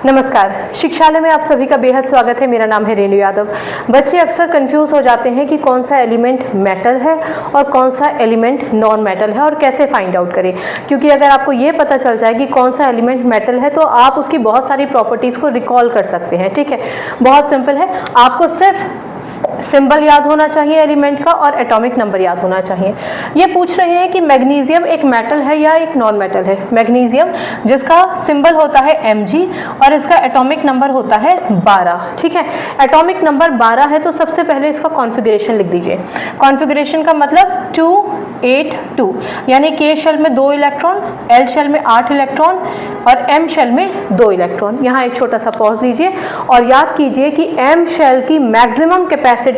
नमस्कार, शिक्षालय में आप सभी का बेहद स्वागत है। मेरा नाम है रेणु यादव। बच्चे अक्सर कंफ्यूज हो जाते हैं कि कौन सा एलिमेंट मेटल है और कौन सा एलिमेंट नॉन मेटल है और कैसे फाइंड आउट करें। क्योंकि अगर आपको ये पता चल जाए कि कौन सा एलिमेंट मेटल है तो आप उसकी बहुत सारी प्रॉपर्टीज़ को रिकॉल कर सकते हैं। ठीक है, बहुत सिंपल है, आपको सिर्फ सिंबल याद होना चाहिए एलिमेंट का और एटॉमिक नंबर याद होना चाहिए। ये पूछ रहे हैं कि मैग्नीशियम एक मेटल है या एक नॉन मेटल है। मैग्नीशियम जिसका सिंबल होता है Mg और इसका एटॉमिक नंबर होता है 12। ठीक है, एटॉमिक नंबर 12 है तो सबसे पहले इसका कॉन्फ़िगरेशन लिख दीजिए। कॉन्फ़िगरेशन का मतलब 2 8 2, यानी K शेल में 2 इलेक्ट्रॉन, L शेल में 8 इलेक्ट्रॉन और M शेल में 2 इलेक्ट्रॉन। यहाँ एक छोटा सा पॉज दीजिए और याद कीजिए कि M शेल की मैक्सिमम कैपेसिटी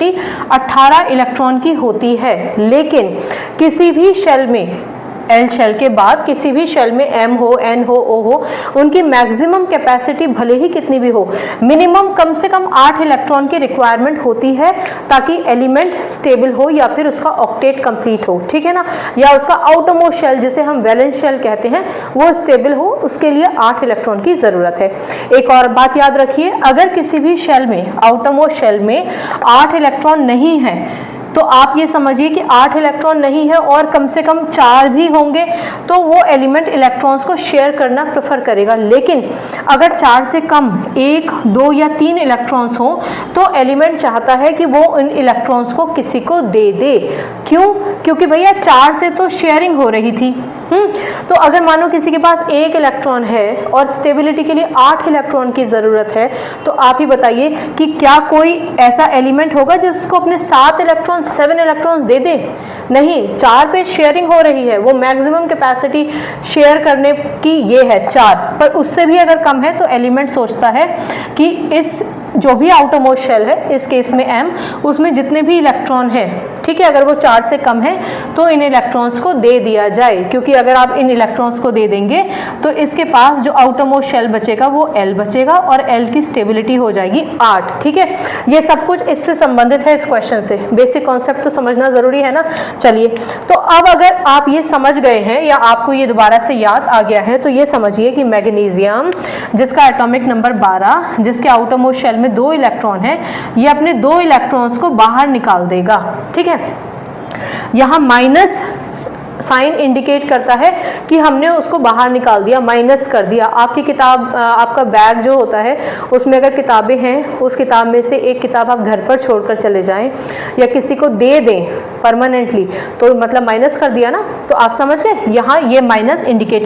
18 इलेक्ट्रॉन की होती है, लेकिन किसी भी शेल में L शेल के बाद किसी भी शेल में M हो, N हो, O हो, उनकी मैक्सिमम कैपेसिटी भले ही कितनी भी हो, मिनिमम कम से कम 8 इलेक्ट्रॉन की रिक्वायरमेंट होती है ताकि एलिमेंट स्टेबल हो या फिर उसका ऑक्टेट कंप्लीट हो। ठीक है ना, या उसका आउटरमोस्ट शेल जिसे हम वैलेंस शेल कहते हैं वो स्टेबल हो, उसके लिए 8 इलेक्ट्रॉन की ज़रूरत है। एक और बात याद रखिए, अगर किसी भी शेल में आउटरमोस्ट शेल में 8 इलेक्ट्रॉन नहीं है तो आप ये समझिए कि 8 इलेक्ट्रॉन नहीं है और कम से कम 4 भी होंगे तो वो एलिमेंट इलेक्ट्रॉन्स को शेयर करना प्रेफर करेगा। लेकिन अगर 4 से कम 1, 2 या 3 इलेक्ट्रॉन्स हो तो एलिमेंट चाहता है कि वो इन इलेक्ट्रॉन्स को किसी को दे दे। क्यों? क्योंकि भैया 4 से तो शेयरिंग हो रही थी। तो अगर मानो किसी के पास 1 इलेक्ट्रॉन है और स्टेबिलिटी के लिए 8 इलेक्ट्रॉन की ज़रूरत है, तो आप ही बताइए कि क्या कोई ऐसा एलिमेंट होगा जिसको अपने 7 इलेक्ट्रॉन्स दे दे? नहीं, 4 पे शेयरिंग हो रही है, वो मैक्सिमम कैपेसिटी शेयर करने की ये है 4, पर उससे भी अगर कम है तो एलिमेंट सोचता है कि इस जो भी आउटरमोस्ट शेल है, इस केस में M, उसमें जितने भी इलेक्ट्रॉन हैं, ठीक है, अगर वो 4 से कम है तो इन इलेक्ट्रॉन्स को दे दिया जाए। क्योंकि अगर आप इन इलेक्ट्रॉन्स को दे देंगे तो इसके पास जो आउटरमोस्ट शेल बचेगा वो L बचेगा और L की स्टेबिलिटी हो जाएगी 8। ठीक है, ये सब कुछ इससे संबंधित है इस क्वेश्चन से। बेसिक कॉन्सेप्ट तो समझना ज़रूरी है ना। चलिए, तो अब अगर आप ये समझ गए हैं या आपको ये दोबारा से याद आ गया है तो ये समझिए कि मैग्नीशियम जिसका एटॉमिक नंबर 12, जिसके आउटरमोस्ट शेल में 2 इलेक्ट्रॉन है, ये अपने 2 इलेक्ट्रॉन्स को बाहर निकाल देगा। ठीक है, यहाँ माइनस साइन इंडिकेट करता है कि हमने उसको बाहर निकाल दिया, माइनस कर दिया। आपकी किताब, आपका बैग जो होता है उसमें अगर किताबें हैं, उस किताब में से एक किताब आप घर पर छोड़कर चले जाएं या किसी को दे दें परमानेंटली, तो मतलब माइनस कर दिया ना। तो आप समझ गए, यहाँ ये माइनस इंडिकेट